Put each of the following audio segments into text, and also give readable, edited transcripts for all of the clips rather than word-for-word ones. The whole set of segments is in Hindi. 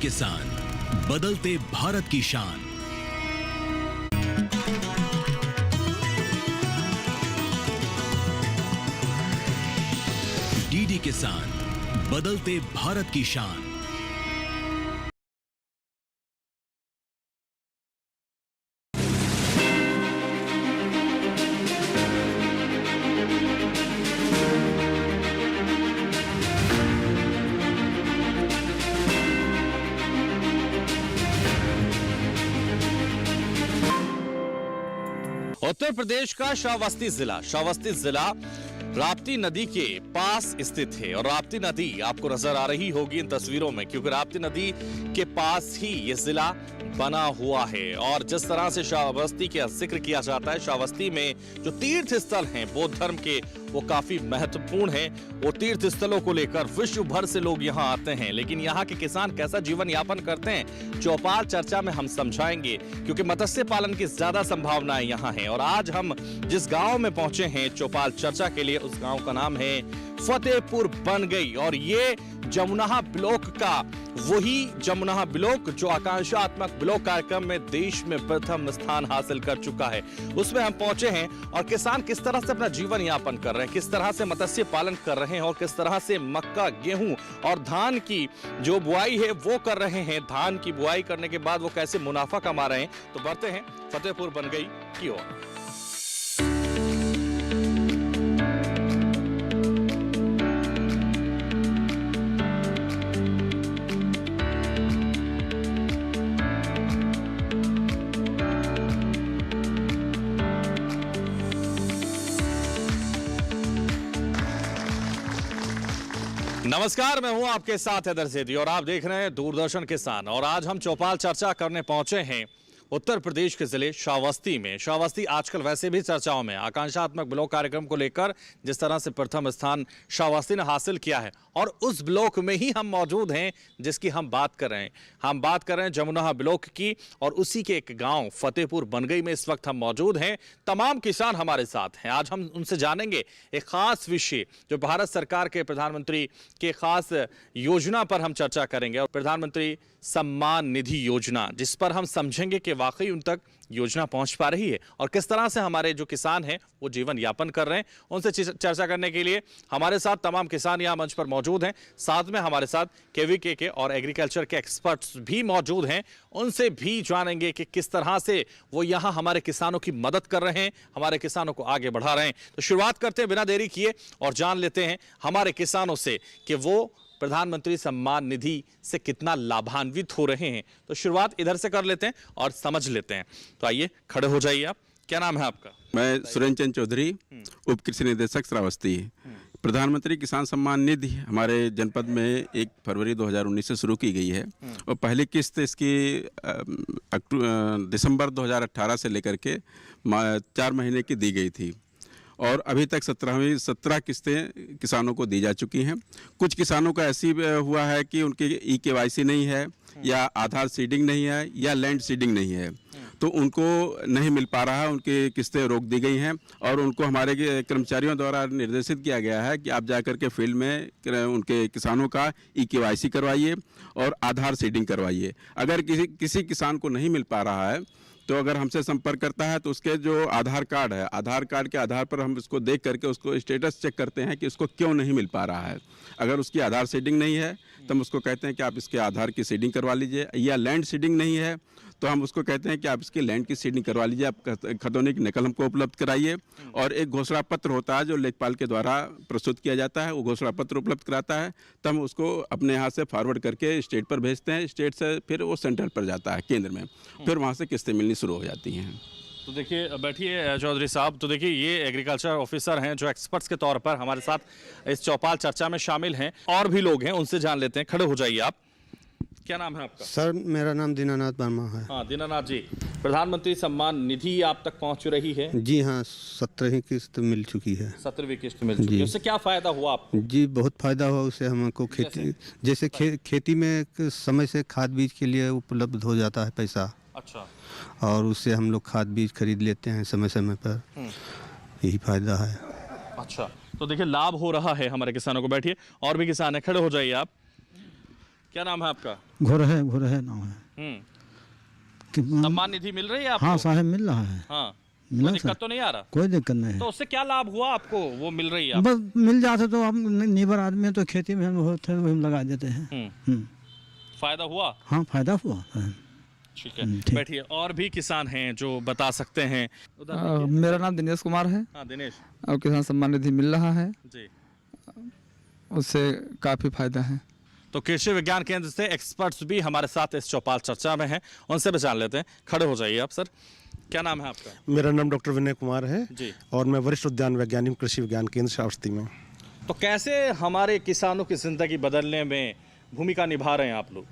किसान, बदलते भारत की शान। डीडी किसान, बदलते भारत की शान। उत्तर प्रदेश का श्रावस्ती जिला राप्ती नदी के पास स्थित है और राप्ती नदी आपको नजर आ रही होगी इन तस्वीरों में, क्योंकि राप्ती नदी के पास ही ये जिला बना हुआ है। और जिस तरह से श्रावस्ती का जिक्र किया जाता है, श्रावस्ती में जो तीर्थ स्थल हैं बौद्ध धर्म के, वो काफी महत्वपूर्ण है। वो तीर्थ स्थलों को लेकर विश्व भर से लोग यहाँ आते हैं, लेकिन यहाँ के किसान कैसा जीवन यापन करते हैं, चौपाल चर्चा में हम समझाएंगे, क्योंकि मत्स्य पालन की ज्यादा संभावनाएं यहाँ हैं। और आज हम जिस गांव में पहुंचे हैं चौपाल चर्चा के लिए, उस गांव का नाम है फतेहपुर बनगई। और ये जमुनाहा ब्लॉक का वही जमुनाहा ब्लॉक जो आकांक्षात्मक ब्लॉक कार्यक्रम में देश में प्रथम स्थान हासिल कर चुका है, उसमें हम पहुंचे हैं। और किसान किस तरह से अपना जीवन यापन कर रहे हैं, किस तरह से मत्स्य पालन कर रहे हैं और किस तरह से मक्का, गेहूं और धान की जो बुआई है वो कर रहे हैं। धान की बुआई करने के बाद वो कैसे मुनाफा कमा रहे हैं, तो बढ़ते हैं फतेहपुर बनगई की ओर। नमस्कार, मैं हूं आपके साथ हैदर सेठी और आप देख रहे हैं दूरदर्शन किसान। और आज हम चौपाल चर्चा करने पहुंचे हैं उत्तर प्रदेश के जिले श्रावस्ती में। श्रावस्ती आजकल वैसे भी चर्चाओं में, आकांक्षात्मक ब्लॉक कार्यक्रम को लेकर जिस तरह से प्रथम स्थान श्रावस्ती ने हासिल किया है, और उस ब्लॉक में ही हम मौजूद हैं जिसकी हम बात कर रहे हैं। हम बात कर रहे हैं जमुनाहा ब्लॉक की, और उसी के एक गांव फतेहपुर बनगई में इस वक्त हम मौजूद हैं। तमाम किसान हमारे साथ हैं। आज हम उनसे जानेंगे एक खास विषय जो भारत सरकार के प्रधानमंत्री के खास योजना पर हम चर्चा करेंगे, और प्रधानमंत्री सम्मान निधि योजना, जिस पर हम समझेंगे कि वाकई उन तक योजना पहुंच पा रही है और किस तरह से हमारे जो किसान हैं वो जीवन यापन कर रहे हैं। उनसे चर्चा करने के लिए हमारे साथ तमाम किसान यहाँ मंच पर मौजूद हैं। साथ में हमारे साथ केवीके के और एग्रीकल्चर के एक्सपर्ट्स भी मौजूद हैं। उनसे भी जानेंगे कि किस तरह से वो यहाँ हमारे किसानों की मदद कर रहे हैं, हमारे किसानों को आगे बढ़ा रहे हैं। तो शुरुआत करते हैं बिना देरी किए और जान लेते हैं हमारे किसानों से कि वो प्रधानमंत्री सम्मान निधि से कितना लाभान्वित हो रहे हैं। तो शुरुआत इधर से कर लेते हैं और समझ लेते हैं। तो आइए, खड़े हो जाइए। आप, क्या नाम है आपका? मैं सुरेंद्र चंद चौधरी, उप कृषि निदेशक श्रावस्ती। प्रधानमंत्री किसान सम्मान निधि हमारे जनपद में 1 फरवरी 2019 से शुरू की गई है, और पहली किस्त इसकी दिसंबर 2018 से लेकर के 4 महीने की दी गई थी, और अभी तक 17 किस्तें किसानों को दी जा चुकी हैं। कुछ किसानों का ऐसी हुआ है कि उनकी EKYC नहीं है, या आधार सीडिंग नहीं है, या लैंड सीडिंग नहीं है, तो उनको नहीं मिल पा रहा है, उनकी किस्तें रोक दी गई हैं। और उनको हमारे कर्मचारियों द्वारा निर्देशित किया गया है कि आप जाकर के फील्ड में उनके किसानों का EKYC करवाइए और आधार सीडिंग करवाइए। अगर किसी किसान को नहीं मिल पा रहा है, तो अगर हमसे संपर्क करता है तो उसके जो आधार कार्ड है, आधार कार्ड के आधार पर हम उसको देख करके उसको स्टेटस चेक करते हैं कि उसको क्यों नहीं मिल पा रहा है। अगर उसकी आधार सीडिंग नहीं है तो हम उसको कहते हैं कि आप इसके आधार की सीडिंग करवा लीजिए, या लैंड सीडिंग नहीं है तो हम उसको कहते हैं कि आप इसकी लैंड की सीडिंग करवा लीजिए, आप खतौनी की नकल हमको उपलब्ध कराइए। और एक घोषणा पत्र होता है जो लेखपाल के द्वारा प्रस्तुत किया जाता है, वो घोषणा पत्र उपलब्ध कराता है, तब हम उसको अपने यहाँ से फॉरवर्ड करके स्टेट पर भेजते हैं। स्टेट से फिर वो सेंटर पर जाता है, केंद्र में, फिर वहाँ से किस्तें मिलनी शुरू हो जाती हैं। तो देखिए, बैठिए चौधरी साहब। तो देखिए, ये एग्रीकल्चर ऑफिसर हैं जो एक्सपर्ट्स के तौर पर हमारे साथ इस चौपाल चर्चा में शामिल हैं। और भी लोग हैं, उनसे जान लेते हैं। खड़े हो जाइए आप। क्या नाम है आपका? सर, मेरा नाम दीनानाथ वर्मा है। हाँ, दीनानाथ जी, प्रधानमंत्री सम्मान निधि आप तक पहुंच रही है? जी हाँ, 17वीं किस्त मिल चुकी है। 17वीं किस्त मिल चुकी है। उससे क्या फायदा हुआ आपको? जी, बहुत फायदा हुआ उससे हमको। खेती जैसे खेती में समय से खाद बीज के लिए उपलब्ध हो जाता है पैसा। अच्छा। और उससे हम लोग खाद बीज खरीद लेते हैं समय समय पर, यही फायदा है। अच्छा, तो देखिए, लाभ हो रहा है हमारे किसानों को। बैठिए, और भी किसान है, खड़े हो जाइए आप। क्या नाम है आपका? घुरहे नाम है। सम्मान निधि मिल रही है आपको? हाँ साहब मिल रहा है। हाँ, मिला कोई दिक्कत सर, तो नहीं आ रहा? कोई दिक्कत नहीं है। तो उससे क्या लाभ हुआ आपको? वो मिल रही है बस मिल जाते तो हम नीबर आदमी हैं, तो खेती में हम होते हैं, वही हम लगा देते हैं। फायदा हुआ? हाँ फायदा हुआ है। ठीक है, बैठिए। और भी किसान हैं जो बता सकते हैं। मेरा नाम दिनेश कुमार है। हाँ दिनेश और किसान सम्मान निधि मिल रहा है जी, उससे काफ़ी फायदा है। तो कृषि विज्ञान केंद्र से एक्सपर्ट्स भी हमारे साथ इस चौपाल चर्चा में हैं, उनसे भी जान लेते हैं। खड़े हो जाइए आप सर। क्या नाम है आपका? मेरा नाम डॉक्टर विनय कुमार है जी। और मैं वरिष्ठ उद्यान वैज्ञानिक कृषि विज्ञान केंद्र श्रावस्ती में। तो कैसे हमारे किसानों की जिंदगी बदलने में भूमिका निभा रहे हैं आप लोग?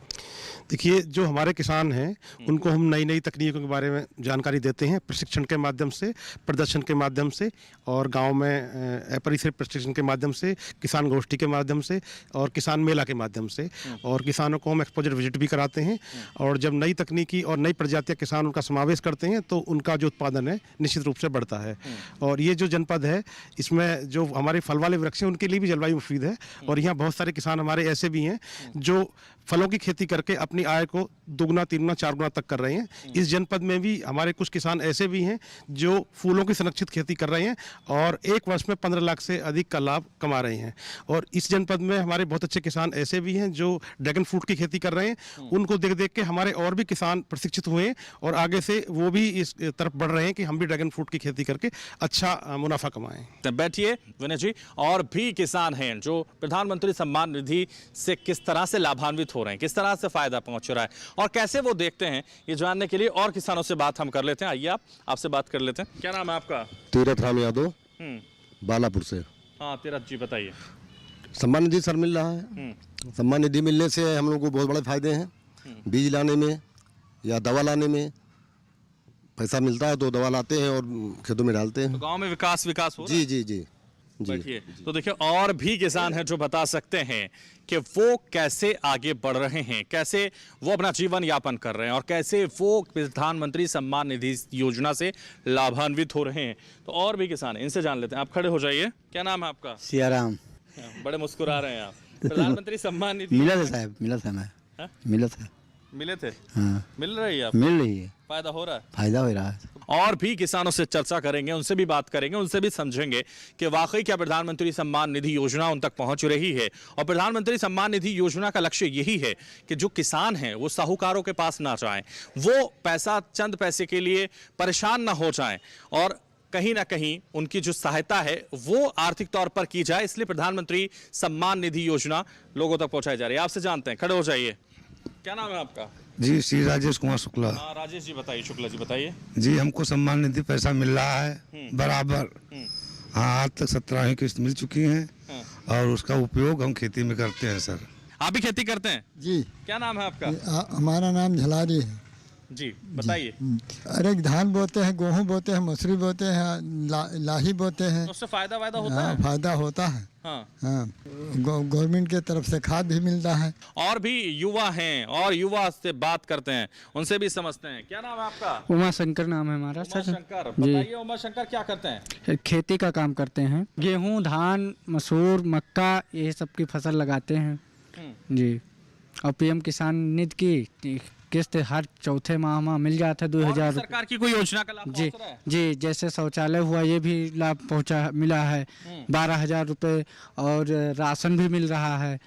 देखिए, जो हमारे किसान हैं उनको हम नई नई तकनीकों के बारे में जानकारी देते हैं, प्रशिक्षण के माध्यम से, प्रदर्शन के माध्यम से, और गांव में परिसर प्रशिक्षण के माध्यम से, किसान गोष्ठी के माध्यम से और किसान मेला के माध्यम से, और किसानों को हम एक्सपोजर विजिट भी कराते हैं। और जब नई तकनीकी और नई प्रजातियाँ किसान उनका समावेश करते हैं तो उनका जो उत्पादन है निश्चित रूप से बढ़ता है। और ये जो जनपद है इसमें जो हमारे फल वाले वृक्ष हैं उनके लिए भी जलवायु मुफीद है। और यहाँ बहुत सारे किसान हमारे ऐसे भी हैं जो फलों की खेती करके अपनी आय को दुगना, तीन गुना, चार गुना तक कर रहे हैं। इस जनपद में भी हमारे कुछ किसान ऐसे भी हैं जो फूलों की संरक्षित खेती कर रहे हैं और एक वर्ष में 15 लाख से अधिक का लाभ कमा रहे हैं। और इस जनपद में हमारे बहुत अच्छे किसान ऐसे भी हैं जो ड्रैगन फ्रूट की खेती कर रहे हैं। उनको देख देख के हमारे और भी किसान प्रशिक्षित हुए और आगे से वो भी इस तरफ बढ़ रहे हैं कि हम भी ड्रैगन फ्रूट की खेती करके अच्छा मुनाफा कमाएं। बैठिए विनय जी। और भी किसान हैं जो प्रधानमंत्री सम्मान निधि से किस तरह से लाभान्वित हो रहे हैं, किस तरह से फायदा पहुंच रहा है और कैसे वो देखते हैं, ये जानने के लिए और किसानों से बात हम कर लेते हैं। आइए आपसे बात कर लेते हैं। क्या नाम है आपका? तीरथ राम यादव, बालापुर से। हाँ तीरथ जी बताइए। सम्मान निधि सर मिल रहा है। सम्मान निधि मिलने से हम लोग को बहुत बड़े फायदे हैं। बीज लाने में या दवा लाने में पैसा मिलता है तो दवा लाते हैं और खेतों में डालते हैं। तो गांव में विकास हो रहा है? जी जी जी जी। बैठिए। तो देखिए और भी किसान हैं जो बता सकते हैं कि वो कैसे आगे बढ़ रहे हैं, कैसे वो अपना जीवन यापन कर रहे हैं और कैसे वो प्रधानमंत्री सम्मान निधि योजना से लाभान्वित हो रहे हैं। तो और भी किसान हैं, इनसे जान लेते हैं। आप खड़े हो जाइए। क्या नाम है आपका? सियाराम। बड़े मुस्कुरा रहे हैं आप। प्रधानमंत्री सम्मान निधि मिला था साहब, मिला था मैं। हाँ? मिला था। मिले थे? हाँ मिल रही है आप? मिल रही है। फायदा हो रहा है? फायदा हो रहा है। और भी किसानों से चर्चा करेंगे, उनसे भी बात करेंगे, उनसे भी समझेंगे कि वाकई क्या प्रधानमंत्री सम्मान निधि योजना उन तक पहुंच रही है। और प्रधानमंत्री सम्मान निधि योजना का लक्ष्य यही है कि जो किसान हैं वो साहूकारों के पास ना जाएं, वो पैसा चंद पैसे के लिए परेशान ना हो जाएं और कहीं ना कहीं उनकी जो सहायता है वो आर्थिक तौर पर की जाए। इसलिए प्रधानमंत्री सम्मान निधि योजना लोगों तक पहुंचाई जा रही है। आपसे जानते हैं। खड़े हो जाइए। क्या नाम है आपका? जी श्री राजेश कुमार शुक्ला। हाँ राजेश जी बताइए। शुक्ला जी बताइए। जी हमको सम्मान निधि पैसा मिल रहा है बराबर। हाँ आज तक 17 किस्त मिल चुकी हैं और उसका उपयोग हम खेती में करते हैं सर। आप भी खेती करते हैं? जी। क्या नाम है आपका? हमारा नाम झलारी है जी बताइए। अरे धान बोते हैं, गेहूँ बोते हैं, मसूरी बोते हैं, लाही बोते हैं। उससे फायदा होता हाँ है? फायदा होता है। हाँ। हाँ गवर्नमेंट के तरफ से खाद भी मिलता है। और भी युवा हैं और युवा से बात करते हैं, उनसे भी समझते हैं। क्या नाम है आपका? उमा शंकर नाम है हमारा सर। शंकर बताइए। उमा शंकर क्या करते हैं? खेती का काम करते हैं। गेहूं, धान, मसूर, मक्का ये सब की फसल लगाते हैं जी। और पीएम किसान निधि की किस्त हर चौथे माह में मिल जाता है 2000। सरकार की कोई योजना का लाभ जी पहुंच रहा है? जी, जैसे शौचालय हुआ ये भी लाभ पहुंचा मिला है 12,000 रुपये और राशन भी मिल रहा है।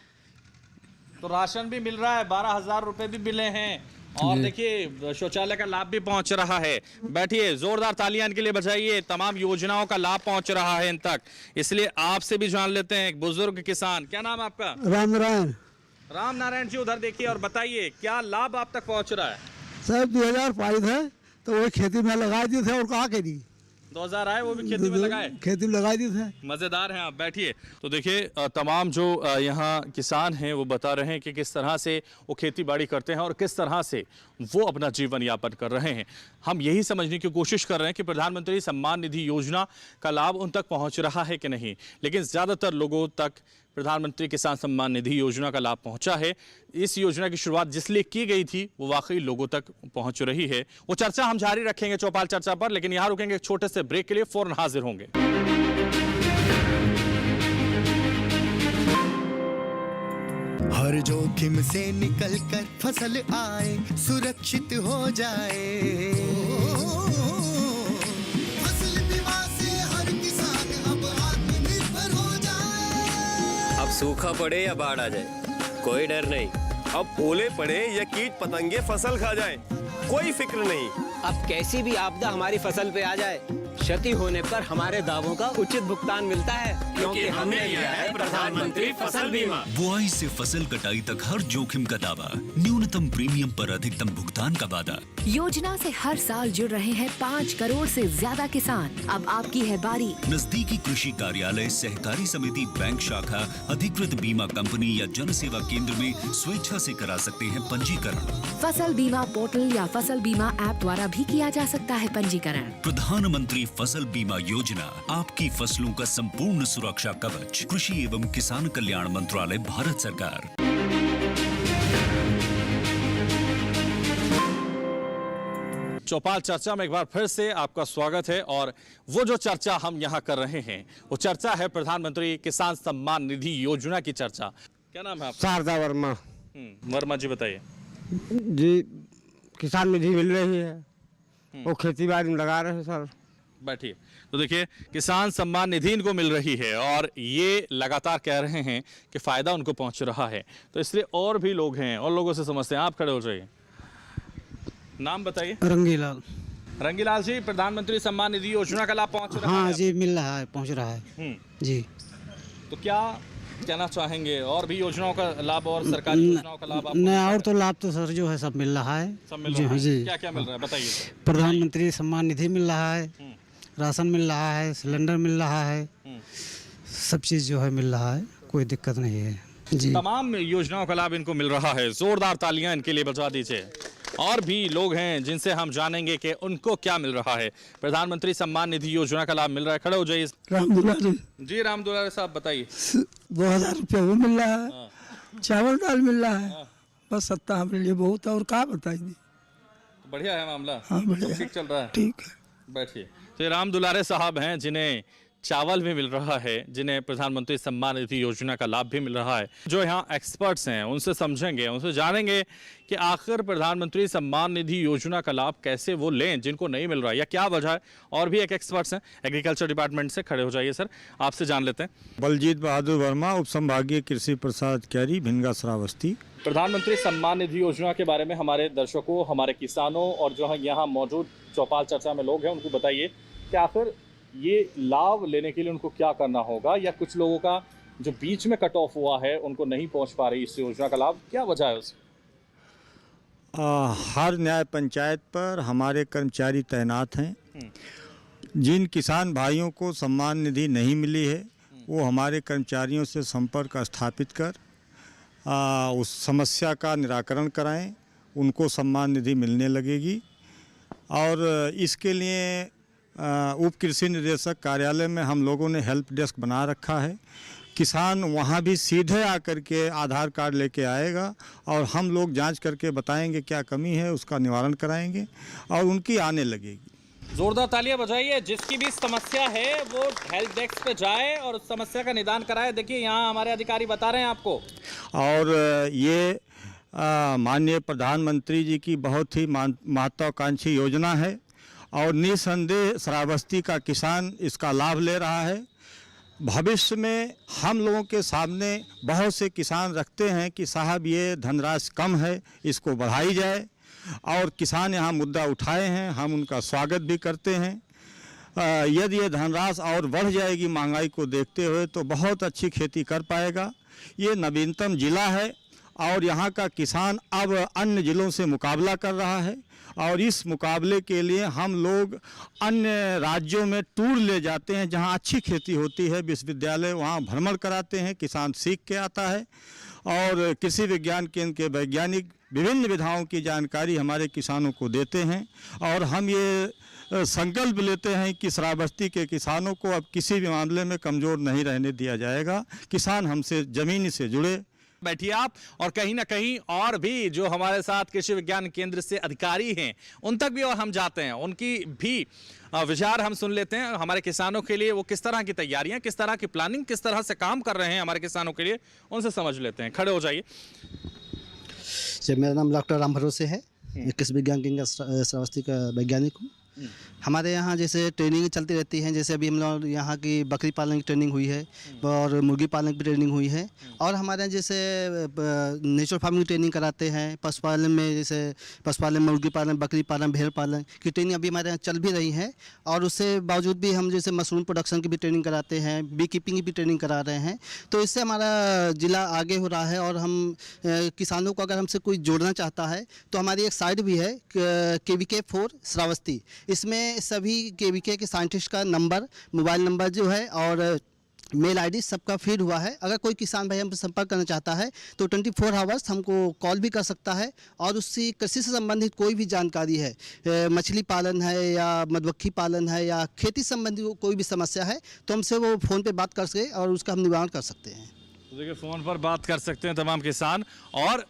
तो राशन भी मिल रहा है, 12,000 रुपए भी मिले हैं और देखिए शौचालय का लाभ भी पहुंच रहा है। बैठिए, जोरदार तालियां इनके लिए बजाइए। तमाम योजनाओं का लाभ पहुंच रहा है इन तक। इसलिए आपसे भी जान लेते हैं। एक बुजुर्ग किसान। क्या नाम है आपका? राम नारायण। राम नारायण जी उधर देखिए और बताइए क्या लाभ आप तक पहुंच रहा है? सर 2000 पाई थे तो वो खेती में लगा दिए थे और कहा करी 2000 आए वो भी खेती में लगाए? खेती में लगा दिए थे। मजेदार हैं आप। बैठिए। तो देखिए तमाम जो यहाँ किसान हैं वो बता रहे हैं कि किस तरह से वो खेती बाड़ी करते हैं और किस तरह से वो अपना जीवन यापन कर रहे हैं। हम यही समझने की कोशिश कर रहे हैं कि प्रधानमंत्री सम्मान निधि योजना का लाभ उन तक पहुँच रहा है कि नहीं। लेकिन ज़्यादातर लोगों तक प्रधानमंत्री किसान सम्मान निधि योजना का लाभ पहुंचा है। इस योजना की शुरुआत जिस लिए की गई थी वो वाकई लोगों तक पहुंच रही है। वो चर्चा हम जारी रखेंगे चौपाल चर्चा पर, लेकिन यहां रुकेंगे एक छोटे से ब्रेक के लिए। फौरन हाजिर होंगे। हर जोखिम से निकल कर फसल आए, सुरक्षित हो जाए। फसल बीमा से हर किसान अब आत्मनिर्भर हो जाए। अब सूखा पड़े या बाढ़ आ जाए, कोई डर नहीं। अब ओले पड़े या कीट पतंगे फसल खा जाए, कोई फिक्र नहीं। अब कैसी भी आपदा हमारी फसल पे आ जाए, क्षति होने पर हमारे दावों का उचित भुगतान मिलता है, क्योंकि हमने लिया है प्रधानमंत्री फसल बीमा। बुआई से फसल कटाई तक हर जोखिम का दावा, न्यूनतम प्रीमियम पर अधिकतम भुगतान का वादा। योजना से हर साल जुड़ रहे हैं 5 करोड़ से ज्यादा किसान। अब आपकी है बारी। नजदीकी कृषि कार्यालय, सहकारी समिति, बैंक शाखा, अधिकृत बीमा कंपनी या जन सेवा केंद्र में स्वेच्छा से करा सकते हैं पंजीकरण। फसल बीमा पोर्टल या फसल बीमा ऐप द्वारा भी किया जा सकता है पंजीकरण। प्रधानमंत्री फसल बीमा योजना, आपकी फसलों का संपूर्ण सुरक्षा कवच। कृषि एवं किसान कल्याण मंत्रालय, भारत सरकार। चौपाल चर्चा में एक बार फिर से आपका स्वागत है। और वो जो चर्चा हम यहाँ कर रहे हैं वो चर्चा है प्रधानमंत्री किसान सम्मान निधि योजना की चर्चा। क्या नाम है आपका? शारदा वर्मा। वर्मा जी बताइए। जी, किसान निधि मिल रही है, वो खेती बाड़ी में लगा रहे हैं सर। बैठिए। तो देखिए, किसान सम्मान निधि इनको मिल रही है और ये लगातार कह रहे हैं कि फायदा उनको पहुंच रहा है, तो इसलिए और भी लोग हैं और लोगों से समझते हैं। आप खड़े हो जाइए, नाम बताइए। रंगीलाल। रंगीलाल जी, प्रधानमंत्री सम्मान निधि योजना का लाभ पहुंच रहा है? हाँ जी, मिल रहा है, पहुंच रहा है जी। तो क्या कहना चाहेंगे, और भी योजनाओं का लाभ और सरकारी योजनाओं का लाभ? नहीं, और तो लाभ तो सर जो है सब मिल रहा है। सब मिल रहा है। जी। क्या क्या मिल रहा है बताइए। प्रधानमंत्री सम्मान निधि मिल रहा है, राशन मिल रहा है, सिलेंडर मिल रहा है, सब चीज़ जो है मिल रहा है, कोई दिक्कत नहीं है जी। तमाम योजनाओं का लाभ इनको मिल रहा है। जोरदार तालियां इनके लिए बजा दीजिए। और भी लोग हैं जिनसे हम जानेंगे कि उनको क्या मिल रहा है। प्रधानमंत्री सम्मान निधि योजना का लाभ मिल रहा है। खड़े हो जाइए। रामदुलारी जी, रामदुलारी साहब बताइए। 2000 रुपया वो मिल रहा है, चावल दाल मिल रहा है, बस सत्ता हमारे लिए बहुत है। और क्या बताइए, बढ़िया है मामला। हाँ, बढ़िया, ठीक चल रहा है। ठीक है। बैठिए। तो ये राम दुलारे साहब हैं जिन्हें चावल भी मिल रहा है, जिन्हें प्रधानमंत्री सम्मान निधि योजना का लाभ भी मिल रहा है। जो यहाँ एक्सपर्ट्स हैं उनसे समझेंगे, उनसे जानेंगे कि आखिर प्रधानमंत्री सम्मान निधि योजना का लाभ कैसे वो लें जिनको नहीं मिल रहा है, या क्या वजह है। और भी एक एक्सपर्ट्स हैं एग्रीकल्चर डिपार्टमेंट से। खड़े हो जाइए सर, आपसे जान लेते हैं। बलजीत बहादुर वर्मा, उप संभागीय कृषि प्रसाद क्यारी, भिनगा श्रावस्ती। प्रधानमंत्री सम्मान निधि योजना के बारे में हमारे दर्शकों, हमारे किसानों और जो है यहाँ मौजूद चौपाल चर्चा में लोग हैं उनको बताइए कि आखिर ये लाभ लेने के लिए उनको क्या करना होगा, या कुछ लोगों का जो बीच में कट ऑफ हुआ है उनको नहीं पहुंच पा रही इस योजना का लाभ, क्या वजह है उसकी? हर न्याय पंचायत पर हमारे कर्मचारी तैनात हैं। जिन किसान भाइयों को सम्मान निधि नहीं मिली है वो हमारे कर्मचारियों से संपर्क स्थापित कर उस समस्या का निराकरण कराएं, उनको सम्मान निधि मिलने लगेगी। और इसके लिए उप कृषि निदेशक कार्यालय में हम लोगों ने हेल्प डेस्क बना रखा है। किसान वहाँ भी सीधे आकर के आधार कार्ड लेके आएगा और हम लोग जांच करके बताएंगे क्या कमी है, उसका निवारण कराएंगे और उनकी आने लगेगी। जोरदार तालियां बजाइए। जिसकी भी समस्या है वो हेल्प डेस्क पे जाए और उस समस्या का निदान कराए। देखिए यहाँ हमारे अधिकारी बता रहे हैं आपको। और ये माननीय प्रधानमंत्री जी की बहुत ही महत्वाकांक्षी योजना है और निसंदेह श्रावस्ती का किसान इसका लाभ ले रहा है। भविष्य में हम लोगों के सामने बहुत से किसान रखते हैं कि साहब ये धनराशि कम है, इसको बढ़ाई जाए, और किसान यहाँ मुद्दा उठाए हैं, हम उनका स्वागत भी करते हैं। यदि ये धनराशि और बढ़ जाएगी महंगाई को देखते हुए तो बहुत अच्छी खेती कर पाएगा। ये नवीनतम ज़िला है और यहाँ का किसान अब अन्य ज़िलों से मुकाबला कर रहा है और इस मुकाबले के लिए हम लोग अन्य राज्यों में टूर ले जाते हैं जहाँ अच्छी खेती होती है, विश्वविद्यालय वहाँ भ्रमण कराते हैं, किसान सीख के आता है और कृषि विज्ञान केंद्र के वैज्ञानिक विभिन्न विधाओं की जानकारी हमारे किसानों को देते हैं। और हम ये संकल्प लेते हैं कि श्रावस्ती के किसानों को अब किसी भी मामले में कमज़ोर नहीं रहने दिया जाएगा। किसान हमसे ज़मीन से जुड़े, बैठिए आप, और कहीं ना कहीं और भी जो हमारे साथ कृषि विज्ञान केंद्र से अधिकारी हैं उन तक भी और हम जाते हैं, उनकी भी विचार हम सुन लेते हैं। हमारे किसानों के लिए वो किस तरह की तैयारियां, किस तरह की प्लानिंग, किस तरह से काम कर रहे हैं हमारे किसानों के लिए, उनसे समझ लेते हैं। खड़े हो जाइए। मेरा नाम डॉक्टर राम भरोसे है, मैं कृषि विज्ञान केंद्र श्रावस्ती का वैज्ञानिक हूँ। हमारे यहाँ जैसे ट्रेनिंग चलती रहती है, जैसे अभी हम लोग यहाँ की बकरी पालन की ट्रेनिंग हुई है और मुर्गी पालन की ट्रेनिंग हुई है, और हमारे यहाँ जैसे नेचुरल फार्मिंग की ट्रेनिंग कराते हैं। पशुपालन में जैसे पशुपालन, मुर्गी पालन, बकरी पालन, भेड़ पालन की ट्रेनिंग अभी हमारे यहाँ चल भी रही है, और उससे बावजूद भी हम जैसे मशरूम प्रोडक्शन की भी ट्रेनिंग कराते हैं, बी कीपिंग की भी ट्रेनिंग करा रहे हैं। तो इससे हमारा ज़िला आगे हो रहा है, और हम किसानों को अगर हमसे कोई जोड़ना चाहता है तो हमारी एक साइट भी है KVK 4 श्रावस्ती। इसमें सभी KVK के साइंटिस्ट का नंबर, मोबाइल नंबर जो है और मेल आईडी सबका फीड हुआ है। अगर कोई किसान भाई हमसे संपर्क करना चाहता है तो 24 आवर्स हमको कॉल भी कर सकता है, और उससे कृषि से संबंधित कोई भी जानकारी है, मछली पालन है या मधुमक्खी पालन है या खेती संबंधी कोई भी समस्या है, तो हमसे वो फ़ोन पे बात कर सके और उसका हम निवारण कर सकते हैं। तो देखिए, फ़ोन पर बात कर सकते हैं तमाम किसान और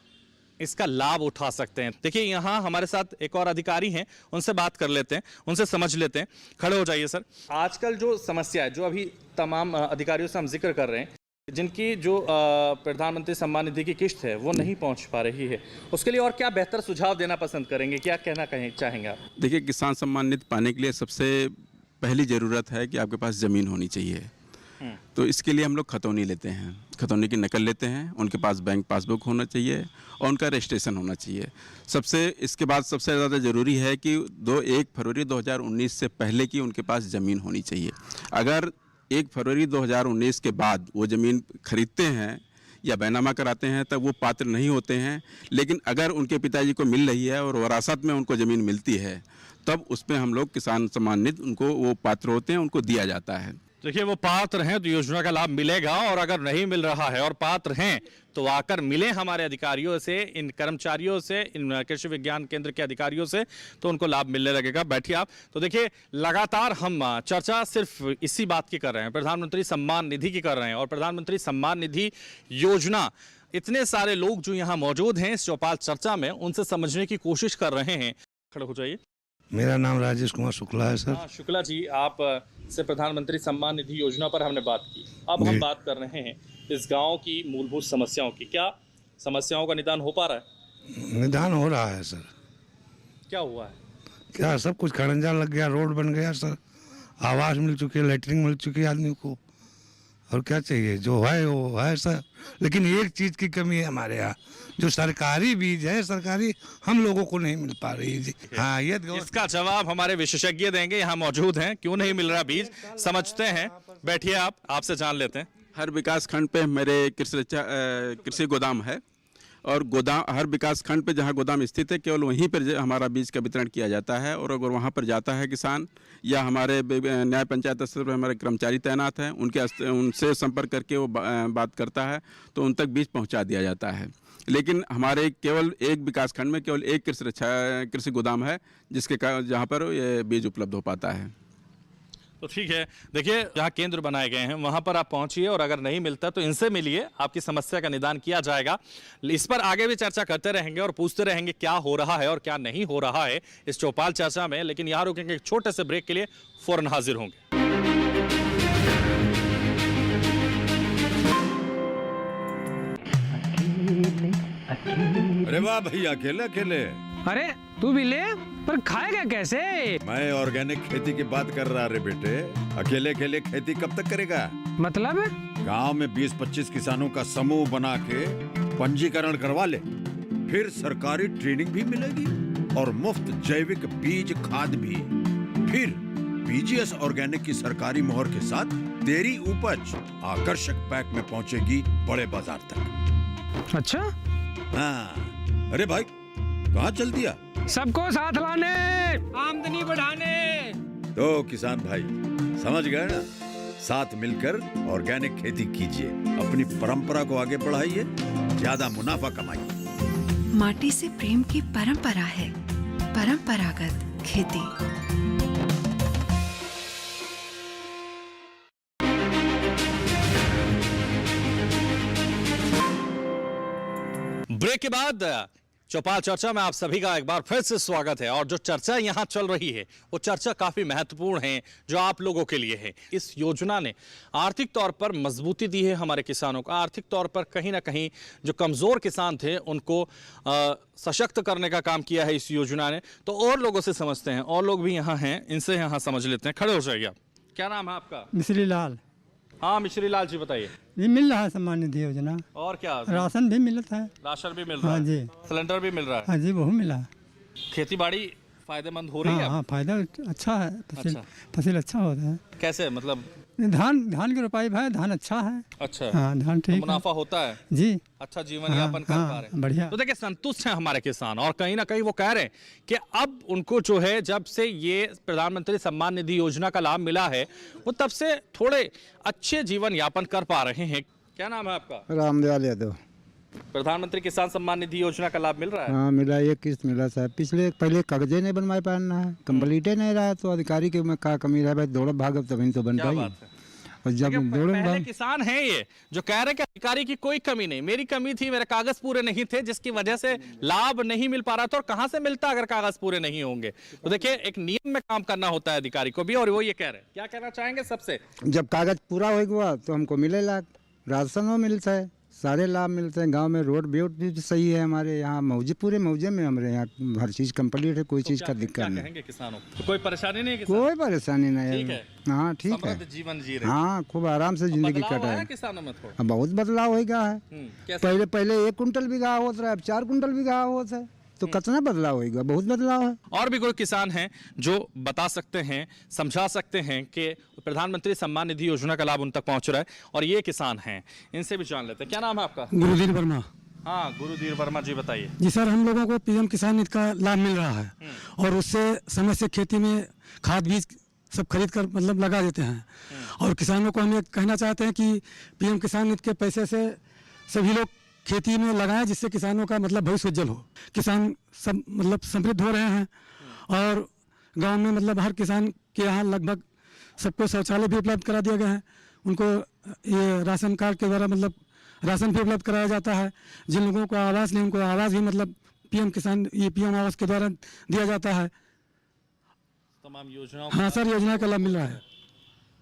इसका लाभ उठा सकते हैं। देखिए, यहाँ हमारे साथ एक और अधिकारी हैं, उनसे बात कर लेते हैं, उनसे समझ लेते हैं। खड़े हो जाइए सर। आजकल जो समस्या है, जो अभी तमाम अधिकारियों से हम जिक्र कर रहे हैं, जिनकी जो प्रधानमंत्री सम्मान निधि की किस्त है वो नहीं पहुंच पा रही है, उसके लिए और क्या बेहतर सुझाव देना पसंद करेंगे, क्या कहना चाहेंगे आप? देखिए, किसान सम्मान निधि पाने के लिए सबसे पहली ज़रूरत है कि आपके पास ज़मीन होनी चाहिए। तो इसके लिए हम लोग खतौनी लेते हैं, खतौनी की नकल लेते हैं, उनके पास बैंक पासबुक होना चाहिए और उनका रजिस्ट्रेशन होना चाहिए। इसके बाद सबसे ज़्यादा ज़रूरी है कि 1 फरवरी 2019 से पहले की उनके पास ज़मीन होनी चाहिए। अगर 1 फरवरी 2019 के बाद वो ज़मीन खरीदते हैं या बैनामा कराते हैं तब वो पात्र नहीं होते हैं, लेकिन अगर उनके पिताजी को मिल रही है और वरासत में उनको ज़मीन मिलती है तब उसमें हम लोग किसान सम्मान निधि उनको, वो पात्र होते हैं, उनको दिया जाता है। देखिए, वो पात्र हैं तो योजना का लाभ मिलेगा, और अगर नहीं मिल रहा है और पात्र हैं तो आकर मिले हमारे अधिकारियों से, इन कर्मचारियों से, इन कृषि विज्ञान केंद्र के अधिकारियों से, तो उनको लाभ मिलने लगेगा। बैठिए आप। तो देखिए, लगातार हम चर्चा सिर्फ इसी बात की कर रहे हैं, प्रधानमंत्री सम्मान निधि की कर रहे हैं, और प्रधानमंत्री सम्मान निधि योजना, इतने सारे लोग जो यहाँ मौजूद हैं इस चौपाल चर्चा में, उनसे समझने की कोशिश कर रहे हैं। खड़े हो जाइए। मेरा नाम राजेश कुमार शुक्ला है सर। शुक्ला जी, आप से प्रधानमंत्री सम्मान निधि योजना पर हमने बात की। अब हम बात कर रहे हैं इस गांव की मूलभूत समस्याओं की। क्या समस्याओं का निदान हो पा रहा है? निदान हो रहा है सर। क्या हुआ है? क्या सब कुछ खड़ंजा लग गया, रोड बन गया सर, आवास मिल चुकी है, लैटरिन मिल चुकी है आदमी को, और क्या चाहिए? जो है वो है सर। लेकिन एक चीज़ की कमी है हमारे यहाँ, जो सरकारी बीज है, सरकारी हम लोगों को नहीं मिल पा रही जी। हाँ, ये इसका जवाब हमारे विशेषज्ञ देंगे, यहाँ मौजूद हैं। क्यों नहीं मिल रहा बीज, समझते हैं। बैठिए आप, आपसे जान लेते हैं। हर विकास खंड पे मेरे कृषि गोदाम है, और हर विकास खंड पे जहाँ गोदाम स्थित है केवल वहीं पर हमारा बीज का वितरण किया जाता है। और अगर वहाँ पर जाता है किसान या हमारे न्याय पंचायत स्तर पर हमारे कर्मचारी तैनात हैं, उनसे संपर्क करके वो बात करता है तो उन तक बीज पहुँचा दिया जाता है। लेकिन हमारे केवल एक विकास खंड में केवल एक कृषि गोदाम है जहाँ पर ये बीज उपलब्ध हो पाता है। तो ठीक है, देखिए, जहाँ केंद्र बनाए गए हैं वहाँ पर आप पहुँचिए, और अगर नहीं मिलता तो इनसे मिलिए, आपकी समस्या का निदान किया जाएगा। इस पर आगे भी चर्चा करते रहेंगे और पूछते रहेंगे क्या हो रहा है और क्या नहीं हो रहा है इस चौपाल चर्चा में। लेकिन यहाँ रुकेंगे एक छोटे से ब्रेक के लिए, फौरन हाजिर होंगे। अरे वाह भैया, अकेले अकेले। अरे तू भी ले, पर खाएगा कैसे? मैं ऑर्गेनिक खेती की बात कर रहा रे बेटे। अकेले अकेले खेती कब तक करेगा? मतलब गांव में 20-25 किसानों का समूह बना के पंजीकरण करवा ले, फिर सरकारी ट्रेनिंग भी मिलेगी और मुफ्त जैविक बीज खाद भी। फिर BGS ऑर्गेनिक की सरकारी मोहर के साथ तेरी उपज आकर्षक पैक में पहुंचेगी बड़े बाजार तक। अच्छा? हाँ। अरे भाई, कहाँ चल दिया? सबको साथ लाने, आमदनी बढ़ाने। तो किसान भाई समझ गए ना? साथ मिलकर ऑर्गेनिक खेती कीजिए, अपनी परंपरा को आगे बढ़ाइए, ज्यादा मुनाफा कमाइए। माटी से प्रेम की परंपरा है परंपरागत खेती। ब्रेक के बाद चौपाल चर्चा में आप सभी का एक बार फिर से स्वागत है। और जो चर्चा यहाँ चल रही है वो चर्चा काफी महत्वपूर्ण है जो आप लोगों के लिए है। इस योजना ने आर्थिक तौर पर मजबूती दी है हमारे किसानों को। आर्थिक तौर पर कहीं ना कहीं जो कमजोर किसान थे उनको सशक्त करने का काम किया है इस योजना ने। तो और लोगों से समझते हैं, और लोग भी यहाँ हैं, इनसे यहाँ समझ लेते हैं। खड़े हो जाइए आप। क्या नाम है आपका? मिश्री लाल। हाँ मिश्री लाल जी बताइए। ये मिल रहा है सम्मान निधि योजना। और क्या? राशन भी मिलता है। राशन भी मिल रहा हाँ है। जी। सिलेंडर भी मिल रहा है। हाँ जी, बहुत मिला। खेती बाड़ी फायदेमंद हो रही है? हाँ, फायदा अच्छा है। फसल अच्छा होता है। कैसे मतलब? धान की रोपाई भाई, धान अच्छा है। अच्छा। हाँ, धान ठीक है। मुनाफा होता है जी। अच्छा जीवन यापन कर पा रहे हैं। बढ़िया। तो देखिए संतुष्ट हैं हमारे किसान, और कहीं ना कहीं वो कह रहे हैं कि अब उनको जो है जब से ये प्रधानमंत्री सम्मान निधि योजना का लाभ मिला है वो तब से थोड़े अच्छे जीवन यापन कर पा रहे हैं। क्या नाम है आपका? रामदयाल यादव। प्रधानमंत्री किसान सम्मान निधि योजना का लाभ मिल रहा है? हाँ मिला, एक किस्त मिला साहब। पहले कागजे नहीं बनवाए पाना है, कंप्लीट नहीं रहा, तो अधिकारी के में का कमी रहा भाई, दौड़ भाग तभी तो बन पाई। और जब पहले किसान हैं ये जो कह रहे कि अधिकारी की कोई कमी नहीं, मेरी कमी थी, मेरे कागज पूरे नहीं थे जिसकी वजह से लाभ नहीं मिल पा रहा था। और कहां से मिलता अगर कागज पूरे नहीं होंगे? तो देखिए एक नियम में काम करना होता है अधिकारी को भी, और वो ये कह रहे हैं। क्या कहना चाहेंगे सबसे? जब कागज पूरा हो गया तो हमको मिलेगा, राशन मिलता है, सारे लाभ मिलते हैं। गांव में रोड भी सही है हमारे यहाँ, पूरे मौजे में हमारे यहाँ हर चीज कंप्लीट है, कोई चीज का दिक्कत नहीं। कहेंगे किसानों को कोई परेशानी नहीं है? कोई परेशानी नहीं है। हाँ ठीक है, जीवन जी रहे। हाँ खूब आराम से जिंदगी कटा है। किसानों में थोड़ा बहुत बदलाव हो गया है। पहले 1 कुंटल भी घाव होता है, अब 4 कुंटल भी घाव होता है, तो कितना बदलाव होगा? बहुत बदलाव है। और भी कोई किसान हैं जो बता सकते हैं, समझा सकते हैं कि प्रधानमंत्री सम्मान निधि योजना का लाभ उन तक पहुंच रहा है, और ये किसान हैं, इनसे भी जान लेते हैं। क्या नाम है आपका? गुरुदीर वर्मा। हाँ गुरुदीर वर्मा जी बताइए। जी सर, हम लोगों को पीएम किसान निधि का लाभ मिल रहा है, और उससे समय से खेती में खाद बीज सब खरीद कर मतलब लगा देते हैं। और किसानों को हम ये कहना चाहते हैं कि पीएम किसान निधि के पैसे से सभी लोग खेती में लगाएं, जिससे किसानों का मतलब भविष्य उज्जवल हो। किसान सब मतलब समृद्ध हो रहे हैं, और गांव में मतलब हर किसान के यहाँ लगभग सबको शौचालय भी उपलब्ध करा दिया गया है। उनको ये राशन कार्ड के द्वारा मतलब राशन भी उपलब्ध कराया जाता है। जिन लोगों को आवास नहीं उनको आवास भी मतलब पीएम आवास के द्वारा दिया जाता है। तमाम योजनाओं हाँ सर, योजना का लाभ मिल रहा है।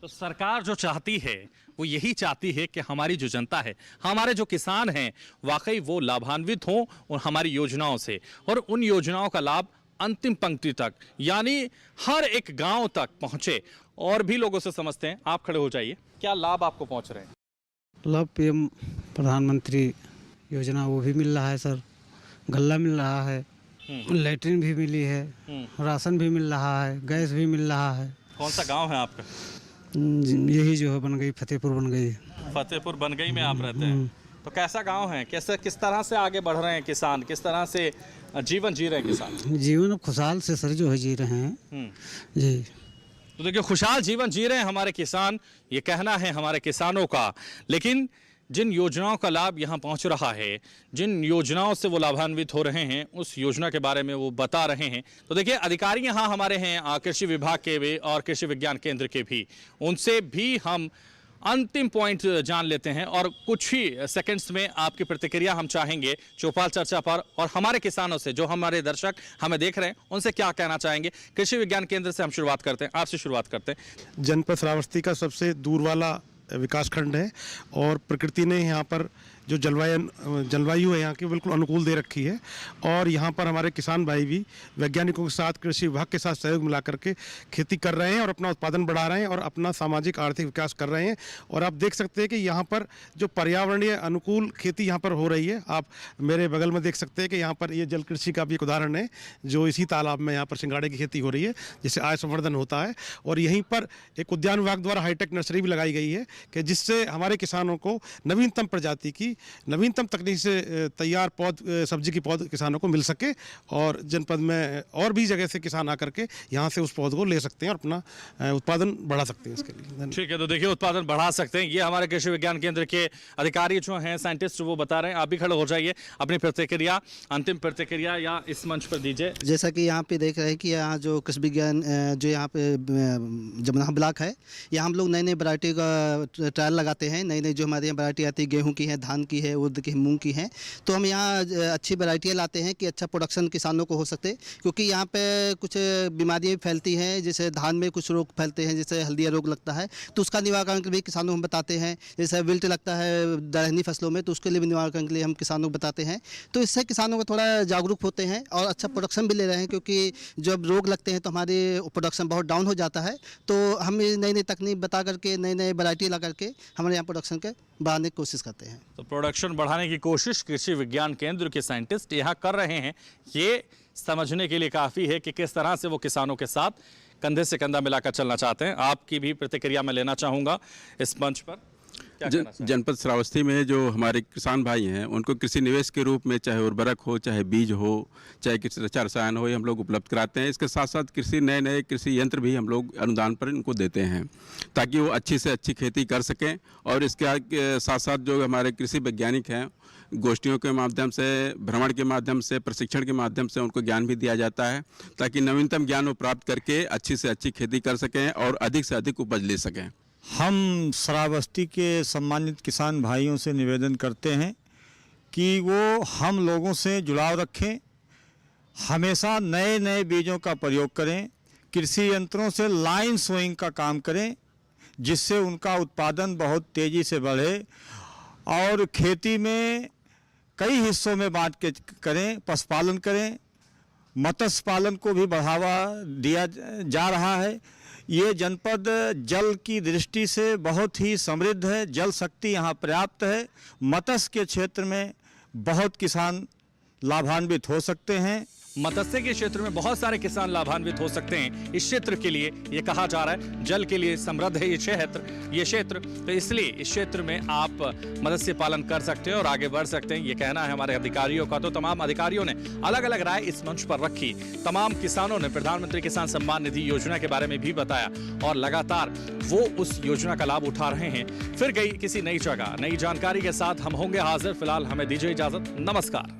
तो सरकार जो चाहती है वो यही चाहती है कि हमारी जो जनता है, हमारे जो किसान हैं, वाकई वो लाभान्वित हों और हमारी योजनाओं से, और उन योजनाओं का लाभ अंतिम पंक्ति तक यानी हर एक गांव तक पहुंचे। और भी लोगों से समझते हैं। आप खड़े हो जाइए। क्या लाभ आपको पहुंच रहे हैं? लाभ पीएम प्रधानमंत्री योजना वो भी मिल रहा है सर, गल्ला मिल रहा है, लैट्रिन भी मिली है, राशन भी मिल रहा है, गैस भी मिल रहा है। कौन सा गांव है आपका? यही जो है बन गई, फतेहपुर बन गई। फतेहपुर बन गई में आप रहते हैं। तो कैसा गांव है? कैसे किस तरह से आगे बढ़ रहे हैं किसान? किस तरह से जीवन जी रहे हैं किसान? जीवन अब खुशहाल से सर जो है जी रहे हैं जी। तो देखिए खुशहाल जीवन जी रहे हैं हमारे किसान, ये कहना है हमारे किसानों का। लेकिन जिन योजनाओं का लाभ यहाँ पहुँच रहा है, जिन योजनाओं से वो लाभान्वित हो रहे हैं, उस योजना के बारे में वो बता रहे हैं। तो देखिए अधिकारी यहाँ हमारे हैं कृषि विभाग के भी और कृषि विज्ञान केंद्र के भी, उनसे भी हम अंतिम पॉइंट जान लेते हैं। और कुछ ही सेकंड्स में आपकी प्रतिक्रिया हम चाहेंगे चौपाल चर्चा पर, और हमारे किसानों से जो हमारे दर्शक हमें देख रहे हैं उनसे क्या कहना चाहेंगे। कृषि विज्ञान केंद्र से हम शुरुआत करते हैं, आपसे शुरुआत करते हैं। जनपद श्रावस्ती का सबसे दूर वाला विकास खंड है, और प्रकृति ने यहाँ पर जो जलवायु है यहाँ की बिल्कुल अनुकूल दे रखी है। और यहाँ पर हमारे किसान भाई भी वैज्ञानिकों के साथ, कृषि विभाग के साथ सहयोग मिला करके खेती कर रहे हैं, और अपना उत्पादन बढ़ा रहे हैं, और अपना सामाजिक आर्थिक विकास कर रहे हैं। और आप देख सकते हैं कि यहाँ पर जो पर्यावरणीय अनुकूल खेती यहाँ पर हो रही है। आप मेरे बगल में देख सकते हैं कि यहाँ पर ये जल कृषि का भी एक उदाहरण है, जो इसी तालाब में यहाँ पर सिंघाड़े की खेती हो रही है, जिससे आय संवर्धन होता है। और यहीं पर एक उद्यान विभाग द्वारा हाईटेक नर्सरी भी लगाई गई है, कि जिससे हमारे किसानों को नवीनतम प्रजाति की, नवीनतम तकनीक से तैयार सब्जी की पौध किसानों को मिल सके। और जनपद में और भी जगह से किसान आकर के यहाँ से उस पौध को ले सकते हैं और अपना उत्पादन बढ़ा सकते हैं इसके लिए। ठीक है, तो देखिए उत्पादन बढ़ा सकते हैं, ये हमारे कृषि विज्ञान केंद्र के अधिकारी जो हैं, साइंटिस्ट वो बता रहे हैं। आप भी खड़े हो जाइए, अपनी प्रतिक्रिया, अंतिम प्रतिक्रिया या इस मंच पर दीजिए। जैसा कि यहाँ पे देख रहे हैं कि यहाँ जो कृषि विज्ञान जो यहाँ पे जमुना ब्लॉक है, यहाँ हम लोग नई नई वैरायटी का ट्रायल लगाते हैं। नई नई जो हमारे यहाँ वैरायटी आती है, गेहूँ की है, धान की है, उर्द की, मूंग की है। तो हम यहाँ अच्छी वैरायटियाँ लाते हैं कि अच्छा प्रोडक्शन किसानों को हो सकते, क्योंकि यहाँ पे कुछ बीमारियाँ भी फैलती हैं, जैसे धान में कुछ रोग फैलते हैं, जैसे हल्दिया रोग लगता है, तो उसका निवारण के लिए किसानों को हम बताते हैं। जैसे विल्ट लगता है दलहनी फसलों में, तो उसके लिए भी निवारण के लिए हम किसानों को बताते हैं। तो इससे किसानों को थोड़ा जागरूक होते हैं और अच्छा प्रोडक्शन भी ले रहे हैं, क्योंकि जब रोग लगते हैं तो हमारे प्रोडक्शन बहुत डाउन हो जाता है। तो हम नई नई तकनीक बता करके, नई नई वैरायटी ला करके हमारे यहाँ प्रोडक्शन के बढ़ाने की कोशिश करते हैं। तो प्रोडक्शन बढ़ाने की कोशिश कृषि विज्ञान केंद्र के साइंटिस्ट यहाँ कर रहे हैं। ये समझने के लिए काफ़ी है कि किस तरह से वो किसानों के साथ कंधे से कंधा मिलाकर चलना चाहते हैं। आपकी भी प्रतिक्रिया मैं लेना चाहूँगा इस मंच पर। जनपद श्रावस्ती में जो हमारे किसान भाई हैं, उनको कृषि निवेश के रूप में चाहे उर्वरक हो, चाहे बीज हो, चाहे कृषि रक्षा रसायन हो, ये हम लोग उपलब्ध कराते हैं। इसके साथ साथ नए नए कृषि यंत्र भी हम लोग अनुदान पर इनको देते हैं, ताकि वो अच्छी से अच्छी खेती कर सकें। और इसके साथ साथ जो हमारे कृषि वैज्ञानिक हैं, गोष्ठियों के माध्यम से, भ्रमण के माध्यम से, प्रशिक्षण के माध्यम से उनको ज्ञान भी दिया जाता है, ताकि नवीनतम ज्ञान वो प्राप्त करके अच्छी से अच्छी खेती कर सकें और अधिक से अधिक उपज ले सकें। हम श्रावस्ती के सम्मानित किसान भाइयों से निवेदन करते हैं कि वो हम लोगों से जुड़ाव रखें, हमेशा नए नए बीजों का प्रयोग करें, कृषि यंत्रों से लाइन सोइंग का काम करें, जिससे उनका उत्पादन बहुत तेज़ी से बढ़े। और खेती में कई हिस्सों में बांट के करें, पशुपालन करें, मत्स्य पालन को भी बढ़ावा दिया जा रहा है। ये जनपद जल की दृष्टि से बहुत ही समृद्ध है, जल शक्ति यहाँ पर्याप्त है। मत्स्य के क्षेत्र में बहुत किसान लाभान्वित हो सकते हैं। मत्स्य के क्षेत्र में बहुत सारे किसान लाभान्वित हो सकते हैं। इस क्षेत्र के लिए ये कहा जा रहा है जल के लिए समृद्ध है ये क्षेत्र, तो इसलिए इस क्षेत्र में आप मत्स्य पालन कर सकते हैं और आगे बढ़ सकते हैं, ये कहना है हमारे अधिकारियों का। तो तमाम अधिकारियों ने अलग अलग राय इस मंच पर रखी। तमाम किसानों ने प्रधानमंत्री किसान सम्मान निधि योजना के बारे में भी बताया और लगातार वो उस योजना का लाभ उठा रहे हैं। फिर गई किसी नई जगह नई जानकारी के साथ हम होंगे हाजिर। फिलहाल हमें दीजिए इजाजत, नमस्कार।